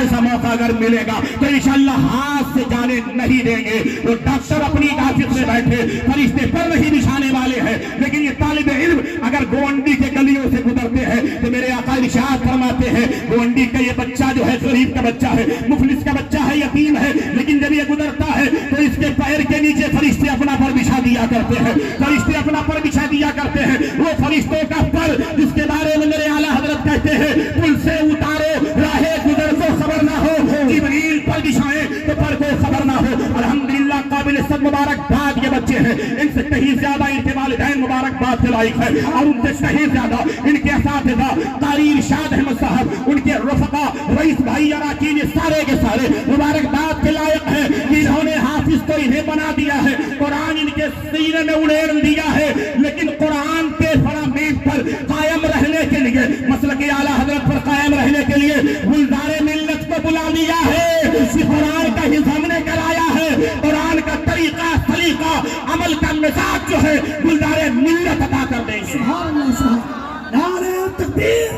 ایسا موقع اگر ملے گا تو انشاءاللہ ہاتھ سے جانے نہیں دیں گے۔ وہ ڈاکٹر اپنی آفس میں بیٹھے فرشتے پر نہیں بچھانے والے ہیں، لیکن یہ طالب علم اگر گونڈی کے گلیوں سے گزرتے ہے تو میرے آقا ارشاد فرماتے ہیں گونڈی کا یہ بچہ جو ہے غریب کا بچہ ہے، مفلس کا بچہ ہے، یتیم ہے، لیکن جب یہ گزرتا ہے تو اس کے پیر کے نیچے فرشتے اپنا پر بچھا دیا کرتے ہیں، فرشتے اپنا پر بچھا دیا کرتے ہیں۔ وہ فرشتوں کا پر جس کے بارے میں میرے اعلیٰ حضرت کہتے ہیں پل سے اتارو راہ گزر کو خبر نہ ہو، جبریل پر بچھائیں تو پر کو خبر نہ ہو۔ الحمدللہ قابل صد مبارکباد یہ بچے ہیں، ان سے کہیں زیادہ ان کے والدین مبارکباد کے لائق ہے، اور ان سے کہیں زیادہ ان کے اساتذہ قاری ارشاد احمد صاحب، ان کے رفقا، رئیس بھائی اراکین، یہ سارے کے سارے مبارکباد کے لائق ہیں کہ انہوں نے حافظ تو انہیں بنا دیا ہے، قرآن ان کے سینے میں اڑیڑ دیا ہے، لیکن قرآن کے فرامین پر قائم رہنے کے لیے، مسلک اعلیٰ حضرت پر قائم رہنے کے لیے گلزار ملت کو بلا لیا ہے۔ قرآن کا حفظ ہم نے کرایا ہے، قرآن کا طریقہ سلیقہ عمل کا مزاج جو ہے گلزار ملت عطا کر دیں گے۔ سبحان اللہ، سبحان نعرہ تکبیر،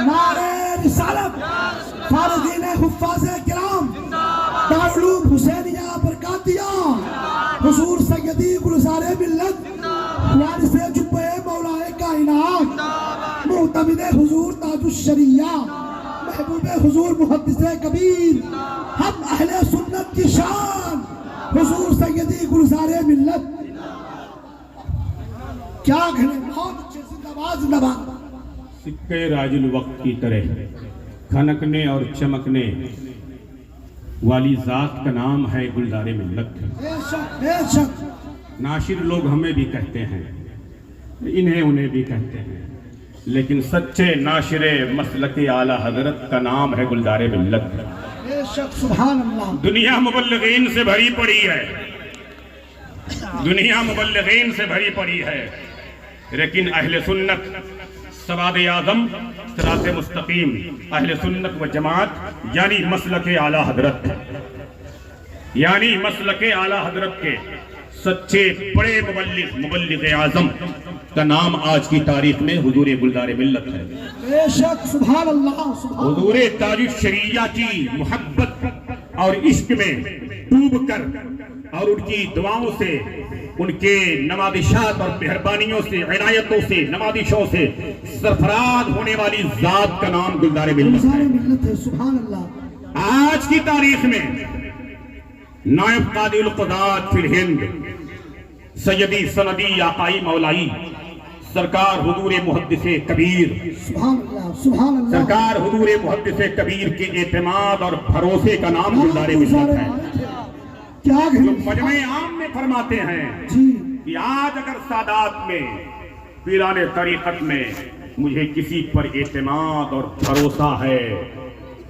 نعرہ رسالت، فارغین حفاظ کرام، دارالعلوم حسینیہ برکاتیہ، حضور سیدی گلزار ملت، وارث جبہ مولا کائنات، معتمد حضور تاج الشریعہ، محبوب حضور محدث کبیر، ہم اہل سنت کی شان، حضور سیدی گلزار ملت۔ کیا کہنے، بہت اچھے، زندہ باد، زندہ باد۔ سکے راج الوقت کی طرح کھنکنے اور چمکنے والی ذات کا نام ہے گلزار ملت۔ بے شک، بے شک، ناشر لوگ ہمیں بھی کہتے ہیں، انہیں بھی کہتے ہیں، لیکن سچے ناشر مسلک اعلیٰ حضرت کا نام ہے گلزار ملت۔ بے شک، سبحان اللہ۔ دنیا مبلغین سے بھری پڑی ہے، دنیا مبلغین سے بھری پڑی ہے، لیکن اہل سنت سواد اعظم صراط مستقیم اہل سنت و جماعت یعنی مسلک اعلیٰ حضرت، یعنی مسلک اعلیٰ حضرت کے سچے بڑے مبلغ اعظم کا نام آج کی تاریخ میں حضور گلزار ملت ہے۔ بے شک، سبحان اللہ، سبحان اللہ۔ حضور تاج الشریعہ کی محبت اور عشق میں ڈوب کر اور ان کی دعاؤں سے، ان کے نوازشات اور مہربانیوں سے، عنایتوں سے، نوازشوں سے سرفراز ہونے والی ذات کا نام گلزار ملت گلزار ہے۔ ملت ہے، سبحان اللہ۔ آج کی تاریخ میں نائب قاضی القضات فی الہند سیدی سندی آقائی مولائی سرکار حضور محدث کبیر، سبحان اللہ، سبحان اللہ۔ سرکار حضور محدث کبیر کے اعتماد اور بھروسے کا نام گلزار ملت ہے۔ کیا جو کہنے، مجمع عام میں فرماتے ہیں جی، کہ آج اگر سادات میں، پیران طریقت میں مجھے کسی پر اعتماد اور بھروسہ ہے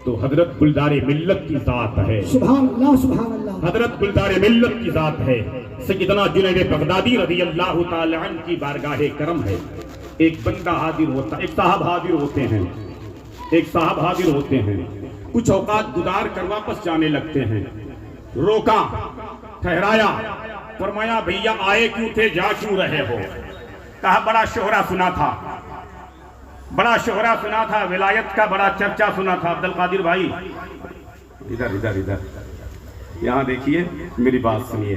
تو حضرت گلزار ملت کی ذات ہے، سبحان اللہ، سبحان اللہ۔ حضرت گلزار ملت کی ذات ہے۔ سیدنا جنید بغدادی رضی اللہ تعالی عنہ کی بارگاہ کرم ہے، ایک بندہ حاضر ہوتا، ایک صاحب حاضر ہوتے ہیں، ایک صاحب حاضر ہوتے ہیں، کچھ اوقات گزار کر واپس جانے لگتے ہیں، روکا، ٹھہرایا، فرمایا بھیا آئے کیوں تھے، جا کیوں رہے ہو؟ کہا بڑا شہرہ سنا تھا، بڑا شہرہ سنا تھا، ولایت کا بڑا چرچا سنا تھا۔ عبد القادر بھائی ادھر ادھر ادھر یہاں دیکھیے، میری بات سنیے۔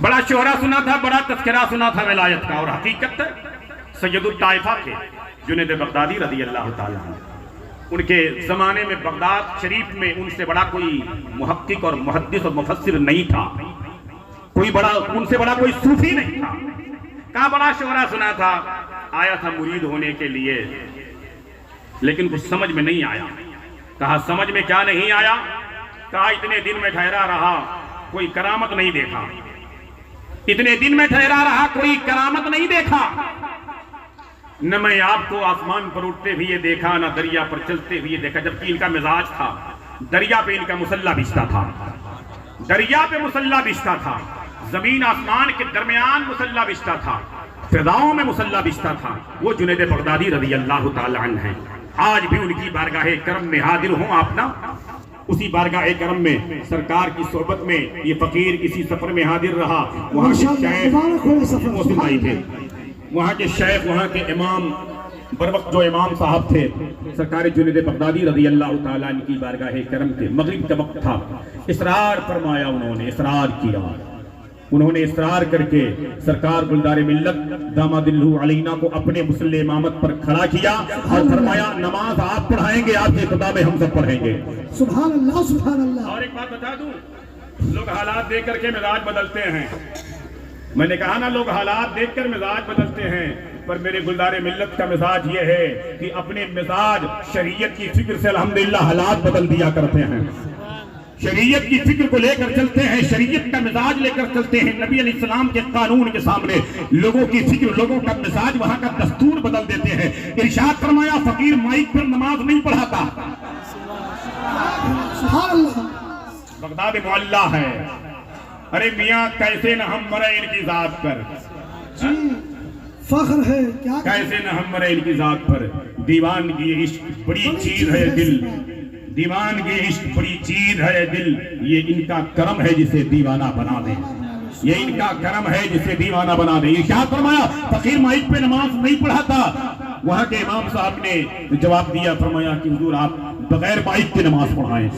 بڑا شہرہ سنا تھا، بڑا تذکرہ سنا تھا ولایت کا، اور حقیقت ہے سید الطائفہ کے جنید بغدادی رضی اللہ تعالیٰ عنہ، ان کے زمانے میں بغداد شریف میں ان سے بڑا کوئی محقق اور محدث اور مفسر نہیں تھا، کوئی بڑا ان سے بڑا کوئی صوفی نہیں تھا۔ کہا بڑا شہرہ سنا تھا، آیا تھا مرید ہونے کے لیے، لیکن کچھ سمجھ میں نہیں آیا۔ کہا سمجھ میں کیا نہیں آیا؟ کہا اتنے دن میں ٹھہرا رہا، کوئی کرامت نہیں دیکھا، اتنے دن میں ٹھہرا رہا، کوئی کرامت نہیں دیکھا، نہ میں آپ کو آسمان پر اٹھتے ہوئے دیکھا، نہ دریا پر چلتے ہوئے دیکھا، جبکہ ان کا مزاج تھا دریا پہ ان کا مسلح بچھتا تھا، دریا پہ مسلح بچھتا تھا، زمین آسمان کے درمیان مسلح بچھتا تھا، فضاؤں میں مسلح بچھتا تھا۔ وہ جنید بغدادی رضی اللہ تعالی عنہ ہیں، آج بھی ان کی بارگاہ کرم میں حاضر ہوں آپ نا، اسی بارگاہ کرم میں سرکار کی صحبت میں یہ فقیر کسی سفر میں حاضر رہا، وہاں کے شیخ محسن بھائی تھے، وہاں کے شیخ، وہاں کے امام، بروقت جو امام صاحب تھے سرکار جنید بغدادی رضی اللہ تعالیٰ عنہ کی بارگاہ کرم کے مغرب کا وقت تھا، اصرار فرمایا، انہوں نے اصرار کیا انہوں نے اصرار کر کے سرکار گلدار ملت دامادلہ علینا کو اپنے مسلح امامت پر کھڑا کیا اور فرمایا نماز آپ پڑھائیں گے، آپ کے خطبہ میں ہم سب پڑھیں گے۔ سبحان اللہ سبحان اللہ۔ اور ایک بات بتا دوں، لوگ حالات دیکھ کر کے مزاج بدلتے ہیں، میں نے کہا نا لوگ حالات دیکھ کر مزاج بدلتے ہیں، پر میرے گلدار ملت کا مزاج یہ ہے کہ اپنے مزاج شریعت کی فکر سے الحمدللہ حالات بدل دیا کرتے ہیں، شریعت کی فکر کو لے کر چلتے ہیں، شریعت کا مزاج لے کر چلتے ہیں، نبی علیہ السلام کے قانون کے سامنے لوگوں کی فکر، لوگوں کا مزاج، وہاں کا دستور بدل دیتے ہیں۔ ارشاد فرمایا فقیر مائک پر نماز نہیں پڑھاتا، سبحان اللہ۔ بغداد معلّہ ہے، ارے میاں کیسے نہ ہم مرے ان کی ذات پر، جی فخر ہے کیا، کیسے نہ ہم مرے ان کی ذات پر۔ دیوان کی عشق بڑی چیز ہے دل، دیوان کی عشق بڑی چیز ہے دل، یہ ان کا کرم ہے جسے دیوانہ بنا دے، یہ ان کا کرم ہے جسے دیوانہ بنا دے۔ یہ کیا فرمایا فقیر مائک پہ نماز نہیں پڑھاتا۔ وہاں کے امام صاحب نے جواب دیا، فرمایا کہ حضور آپ بغیر مائک کے نماز پڑھائیں۔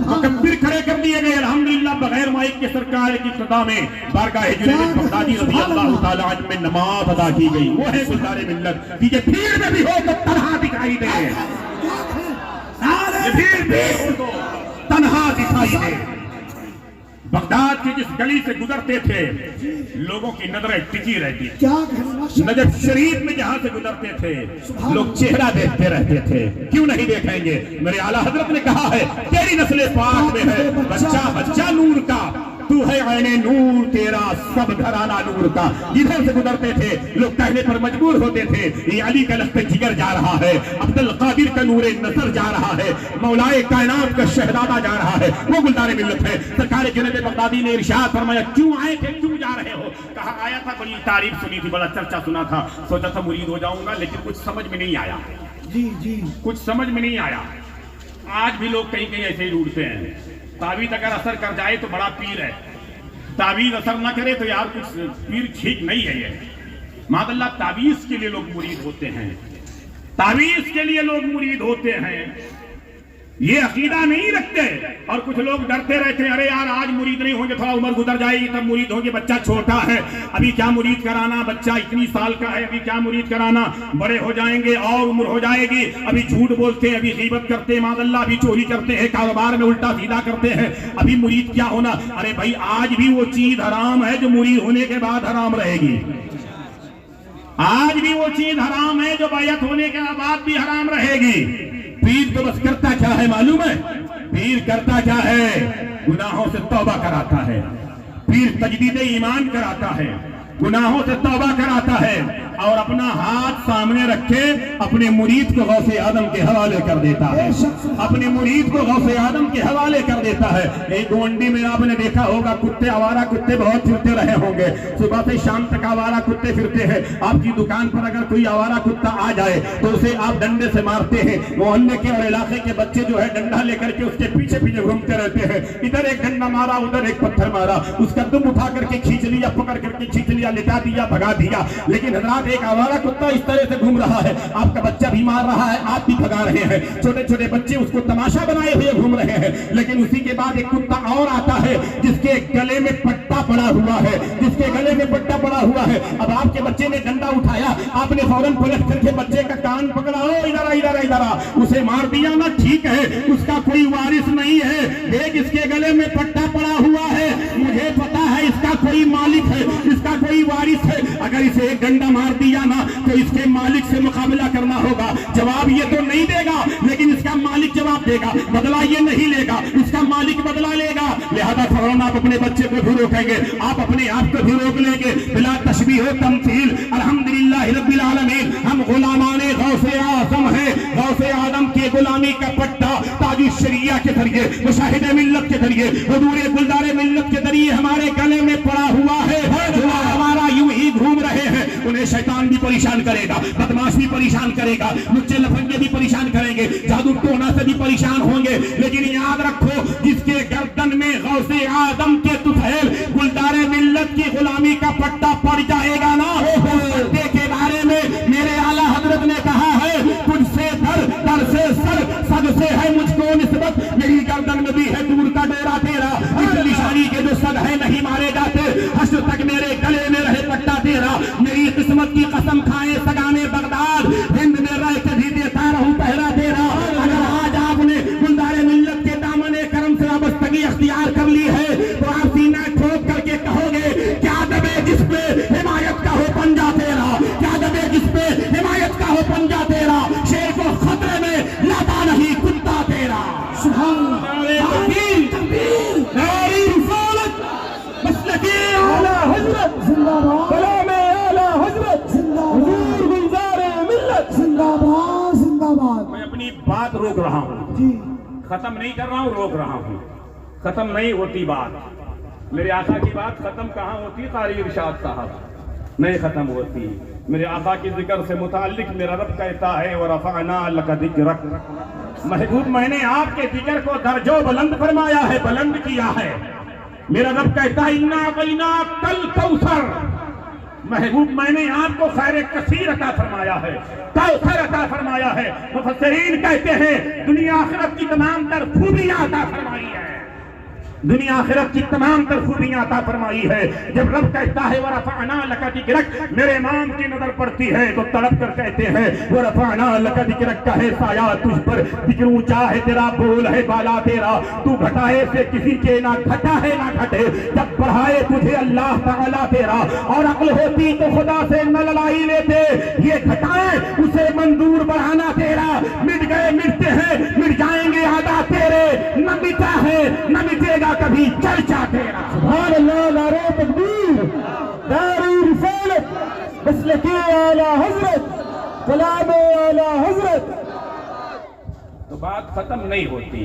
مکبر کھڑے کر دیے گئے، الحمدللہ بغیر مائک کے سرکار کی ابتدا میں بارگاہ جنید بغدادی رضی اللہ تعالیٰ عنہ میں نماز ادا کی گئی۔ وہ ہے گلدار ملت کہ یہ بھیڑ میں بھی ہو تو تنہا دکھائی دے، یہ بھیڑ میں ہو تو تنہا دکھائی دے۔ بغداد کی جس گلی سے گزرتے تھے لوگوں کی نظریں ٹکی رہتی، نجف شریف میں جہاں سے گزرتے تھے لوگ چہرہ دیکھتے رہتے تھے، کیوں نہیں دیکھیں گے؟ میرے اعلیٰ حضرت نے کہا ہے تیری نسل پاک میں ہے بچہ بچہ نور کا، تو ہے عین نور تیرا سب گھرانہ نور کا۔ جدھر سے گزرتے تھے لوگ کہنے پر مجبور ہوتے تھے یہ علی کا لخت جگر جا رہا ہے، عبد القادر کا نور نصر جا رہا ہے، مولائے کائنات کا شہزادہ جا رہا ہے، وہ گلدار ملت ہے۔ سرکار جنید بغدادی نے ارشاد فرمایا کیوں آئے تھے، کیوں جا رہے ہو؟ کہا آیا تھا بڑی تعریف سنی تھی، بڑا چرچا سنا تھا، سوچا تھا مرید ہو جاؤں گا، لیکن کچھ سمجھ میں نہیں آیا، جی جی کچھ سمجھ میں نہیں آیا۔ آج بھی لوگ کہیں کہیں ایسے ہی ڈھونڈتے ہیں، تعویذ اگر اثر کر جائے تو بڑا پیر ہے، تعویذ اثر نہ کرے تو یار کچھ پیر ٹھیک نہیں ہے۔ یہ معاذ اللہ تعویذ کے لیے لوگ مرید ہوتے ہیں، تعویذ کے لیے لوگ مرید ہوتے ہیں، یہ عقیدہ نہیں رکھتے۔ اور کچھ لوگ ڈرتے رہتے ہیں ارے یار آج مرید نہیں ہوں گے، تھوڑا عمر گزر جائے گی تب مرید ہوں گے، بچہ چھوٹا ہے ابھی کیا مرید کرانا، بچہ اتنی سال کا ہے ابھی کیا مرید کرانا، بڑے ہو جائیں گے اور عمر ہو جائے گی، ابھی جھوٹ بولتے ہیں، ابھی غیبت کرتے ہیں، معاذ اللہ ابھی چوری کرتے ہیں، کاروبار میں الٹا سیدھا کرتے ہیں، ابھی مرید کیا ہونا۔ ارے بھائی آج بھی وہ چیز حرام ہے جو مرید ہونے کے بعد حرام رہے گی، آج بھی وہ چیز حرام ہے جو بیعت ہونے کے بعد بھی حرام رہے گی۔ پیر تو بس کرتا کیا ہے معلوم ہے؟ پیر کرتا کیا ہے؟ گناہوں سے توبہ کراتا ہے، پیر تجدید ایمان کراتا ہے، گناہوں سے توبہ کراتا ہے، اور اپنا ہاتھ سامنے رکھے اپنے مرید کو غوث اعظم کے حوالے کر دیتا ہے، اپنے مرید کو غوث اعظم کے حوالے کر دیتا ہے۔ ایک گونڈی میں آپ نے دیکھا ہوگا کتے، آوارہ کتے بہت پھرتے رہے ہوں گے، صبح سے شام تک آوارہ کتے پھرتے ہیں۔ آپ کی دکان پر اگر کوئی آوارہ کتا آ جائے تو اسے آپ ڈنڈے سے مارتے ہیں، محلے کے اور علاقے کے بچے جو ہے ڈنڈا لے کر کے اس کے پیچھے پیچھے گھومتے رہتے ہیں، ادھر ایک ڈنڈا مارا ادھر ایک پتھر مارا، اس کا دم اٹھا کر کے کھینچ لیا، پکڑ کر کے کھینچ لیا، لٹا دیا، بھگا دیا۔ لیکن حضرات ایک آوارہ کتا اس طرح سے گھوم رہا ہے، آپ کا بچہ بھی مار رہا ہے، آپ بھی بھگا رہے ہیں، چھوٹے چھوٹے بچے اس کو تماشا بنائے ہوئے گھوم رہے ہیں۔ لیکن اسی کے بعد ایک کتا اور آتا ہے جس کے گلے میں پٹا پڑا ہوا ہے، جس کے گلے میں پٹا پڑا ہوا ہے۔ اب آپ کے بچے نے ڈنڈا اٹھایا، آپ نے فوراً پلٹ کر کے بچے کا کان پکڑا، ادھر ادھر ادھر اسے مار دیا نا، ٹھیک ہے اس کا کوئی وارث نہیں ہے، دیکھ اس کے گلے میں پٹا پڑا ہوا ہے، مجھے پتا ہے اس کا کوئی مالک ہے، اس کا کوئی وارث ہے، اگر اسے ایک ڈنڈا مار دیا نا تو اس کے مالک سے مقابلہ کرنا ہوگا۔ جواب یہ تو نہیں دے گا لیکن اس کا مالک جواب دے گا، بدلہ یہ نہیں لے گا، اس کا مالک بدلہ لے گا۔ لہذا فوراً آپ اپنے بچے کو بھی روکیں گے، آپ اپنے آپ کو بھی روک لیں گے، بلا تشبیہ و تمثیل۔ الحمدللہ رب العالمین، ہم غلامان غوث اعظم ہیں، غوث اعظم کی غلامی کا پٹا تاج الشریعہ کے ذریعے، مشاہد ملت کے ذریعے، حضور گلدار ملت کے ذریعے ہمارے گلے میں پڑا ہوا ہے۔ جو ہمارا یوں ہی گھوم رہے ہیں انہیں شیطان بھی پریشان کرے گا، بدماش بھی پریشان کرے گا، لچے لفنگے بھی پریشان کریں گے، جادو ٹونا سے بھی پریشان ہوں گے۔ لیکن یاد رکھو جس کے گردن میں غوث اعظم کے طفیل گلدار ملت کی غلامی کا پٹا پڑ جائے گا نا، اس پٹے کے بارے میں میرے اعلیٰ حضرت نے کہا ہے تجھ سے در سے سر، سب سے ہے مجھ کو نسبت، میری گردن میں بھی ہے دور کا ڈیرا تیرا، اس نشانی کے جو سگ ہے نہیں مارے جاتے، محمد میں اپنی بات روک رہا ہوں، جی ختم نہیں کر رہا ہوں، روک رہا ہوں. ختم نہیں ہوتی بات. میرے آقا کی بات ختم کہاں ہوتی؟ قاری ارشاد صاحب نہیں ختم ہوتی. میرے آقا کی ذکر سے متعلق میرا رب کہتا ہے وَرَفَعْنَا لَكَ ذِكْرَكَ، محبوب میں نے آپ کے ذکر کو درجو بلند فرمایا ہے، بلند کیا ہے. میرا رب کہتا ہے اِنَّا أَعْطَيْنَاكَ الْكَوْثَرَ، محبوب میں نے آپ کو خیر کثیر عطا فرمایا ہے، کوثر عطا فرمایا ہے. مفسرین کہتے ہیں دنیا آخرت کی تمام تر خوبیاں عطا فرمائی ہے، دنیا آخرت کی تمام تر خوبیاں عطا فرمائی ہے. جب رب کہتا ہے وَرَفَعْنَا لَكَ ذِكْرَكَ، میرے امام کی نظر پڑتی ہے تو تڑپ کر کہتے ہیں وَرَفَعْنَا لَكَ ذِكْرَكَ کا ہے سایہ تجھ پر، ذکر اونچا ہے تیرا، بول ہے بالا تیرا، تو گھٹائے سے کسی کے نہ گھٹا ہے نہ گھٹے. جب بڑھائے تجھے اللہ تعالیٰ تیرا، اور عقل ہوتی تو خدا سے نہ لڑائی لیتے، یہ گھٹائے اسے منظور بڑھانا تیرا. مٹ گئے مٹتے ہیں، مٹ جائیں گے آدھا تیرے، نہ مٹا ہے نہ مٹے گا کبھی چرچا تیرا. سبحان اللہ، نعرہ تکبیر، نعرہ رسالت، مسلک اعلیٰ حضرت، کلام اعلیٰ حضرت. تو بات ختم نہیں ہوتی.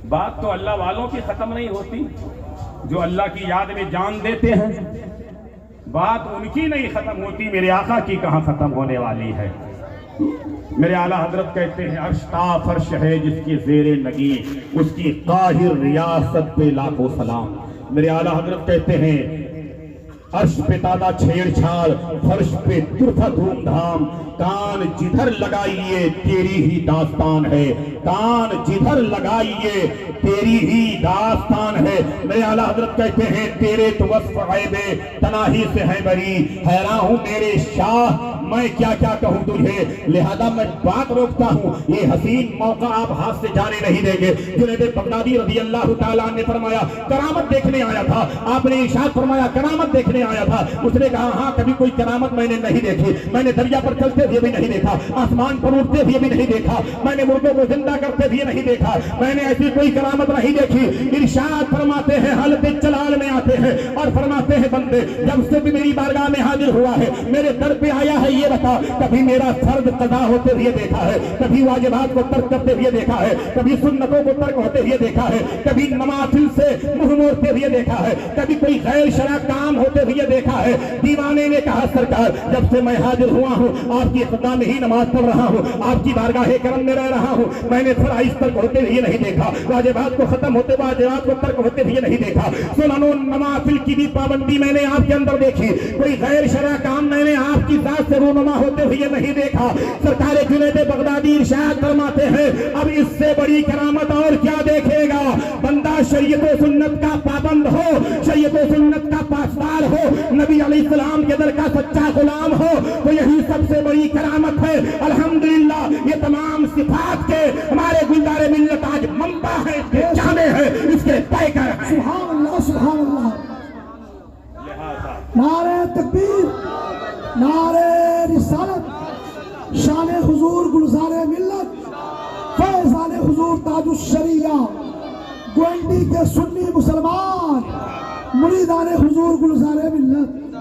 بات تو اللہ والوں کی ختم نہیں ہوتی جو اللہ کی یاد میں جان دیتے ہیں. بات ان کی نہیں ختم ہوتی، میرے آقا کی کہاں ختم ہونے والی ہے. میرے اعلیٰ حضرت کہتے ہیں عرش تا فرش ہے جس کی زیر نگی، اس کی قاہر ریاست پہ لاکھوں سلام. میرے اعلیٰ حضرت کہتے ہیں عرش پہ تازہ چھیڑ چھاڑ، فرش پہ طرفہ دھوم دھام، کان جدھر لگائیے تیری ہی داستان ہے، کان جدھر لگائیے تیری ہی داستان ہے. میرے اعلیٰ حضرت کہتے ہیں تیرے تو وصف عیب تناہی سے ہے بری، حیران ہوں میرے شاہ میں کیا کیا کہوں تجھے، لہذا میں بات روکتا ہوں. یہ حسین موقع آپ ہاتھ سے جانے نہیں دیں گے. جنید بغدادی رضی اللہ تعالیٰ نے فرمایا کرامت دیکھنے آیا تھا. آپ نے ارشاد فرمایا کرامت دیکھنے آیا تھا. اس نے کہا ہاں کبھی کوئی کرامت میں نے نہیں دیکھی، میں نے دریا پر چلتے ہوئے بھی نہیں دیکھا، آسمان پر اڑتے ہوئے بھی نہیں دیکھا، میں نے مردوں کو زندہ کرتے ہوئے نہیں دیکھا، میں نے ایسی کوئی کرامت نہیں دیکھی. ارشاد فرماتے ہیں حالت جلال میں آتے ہیں اور فرماتے ہیں بندے جب سے بھی میری بارگاہ میں حاضر ہوا ہے، میرے در پہ آیا ہے، یہ بتا کبھی میرا فرض قضا ہوتے ہوئے دیکھا ہے، کبھی واجبات کو ترک کرتے ہوئے دیکھا ہے، کبھی سنتوں کو ترک ہوتے ہوئے دیکھا ہے، کبھی نوافل سے منہ موڑتے ہوئے دیکھا ہے، کبھی کوئی غیر شرع کام ہوتے ہوئے دیکھا ہے. دیوانے نے کہا سرکار جب سے میں حاضر ہوا ہوں آپ کی خدا میں ہی نماز پڑھ رہا ہوں، آپ کی بارگاہ کرم میں رہ رہا ہوں، میں نے فرائض ترک ہوتے ہوئے نہیں دیکھا، واجبات کو ختم ہوتے واجبات کو ترک ہوتے ہوئے نہیں دیکھا، سنن و نوافل کی بھی پابندی میں نے آپ کے اندر دیکھی، کوئی غیر شرع کام میں نے آپ کی ذات سے رونما ہوتے ہوئے نہیں دیکھا. سرکار جنید بغدادی ارشاد فرماتے ہیں اب اس سے بڑی کرامت اور کیا دیکھے گا. بندہ شریعت و سنت کا پابند ہو، شریعت و سنت کا پاسدار ہو، نبی علیہ السلام کے در کا سچا غلام ہو، تو یہی سب سے بڑی کرامت ہے. الحمدللہ یہ تمام صفات کے ہمارے گلزار ملت آج منبع ہے، اس کے جامع ہے، اس کے پیکر ہیں. سبحان اللہ، سبحان اللہ. نعرہ تکبیر، نعرہ رسالت، شان حضور گلزار ملت، فیضان حضور تاج الشریعہ، گوئنڈی کے سنی مسلمان، مریدان حضور گلزار ملت.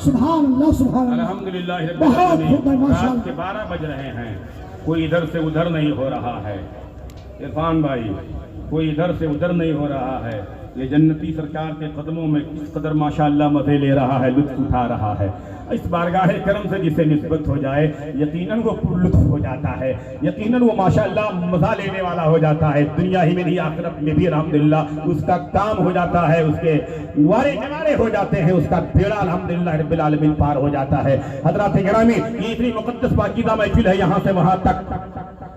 سبحان اللہ، سبحان اللہ. الحمدللہ رب بہت العالمین. ماشاء رات کے 12 بج رہے ہیں، کوئی ادھر سے ادھر نہیں ہو رہا ہے. عرفان بھائی کوئی ادھر سے ادھر نہیں ہو رہا ہے. یہ جنتی سرکار کے قدموں میں کس قدر ماشاءاللہ مزے لے رہا ہے، لطف اٹھا رہا ہے. اس بارگاہ کرم سے جسے نسبت ہو جائے یقیناً وہ پر لطف ہو جاتا ہے، یقیناً وہ ماشاءاللہ مزہ لینے والا ہو جاتا ہے. دنیا ہی میں نہیں آخرت میں بھی الحمدللہ اس کا کام ہو جاتا ہے، اس کے وارے کنارے ہو جاتے ہیں، اس کا بیڑا الحمدللہ رب العالمین پار ہو جاتا ہے. حضرات گرامی یہ اتنی مقدس پاکیزہ محفل ہے، یہاں سے وہاں تک،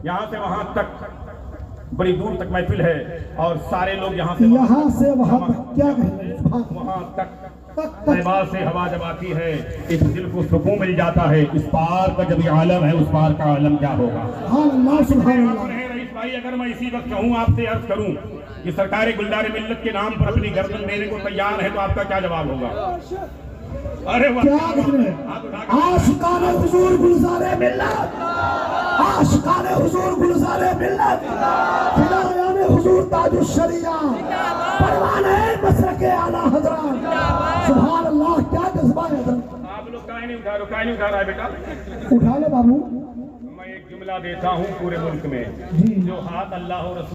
یہاں سے وہاں تک بڑی دور تک محفل ہے اور سارے لوگ یہاں سے وہاں تک کیا کہیں، وہاں تک صحبا سے ہوا جب آتی ہے اس دل کو سکون مل جاتا ہے. اس پار کا جب یہ عالم ہے اس پار کا عالم کیا ہوگا. سبحان اللہ، سبحان اللہ. رئیس بھائی اگر میں اسی وقت کہوں آپ سے عرض کروں کہ سرکار گلزار ملت کے نام پر اپنی گردن دینے کو تیار ہے تو آپ کا کیا جواب ہوگا؟ ارے کیا کہنے عاشقان حضور گلزار ملت، عاشقان حضور گلزار ملت، فدایان حضور تاج الشریعہ، پروانہ مسلک اعلیٰ حضرات. سبحان اللہ، کیا جذبہ ہے حضرت. آپ لوگ کہیں نہیں اٹھا رہا ہے بیٹا. اٹھا لو بابو. میں ایک جملہ جملہ دیتا ہوں پورے ملک میں، جو ہاتھ اللہ اور رسول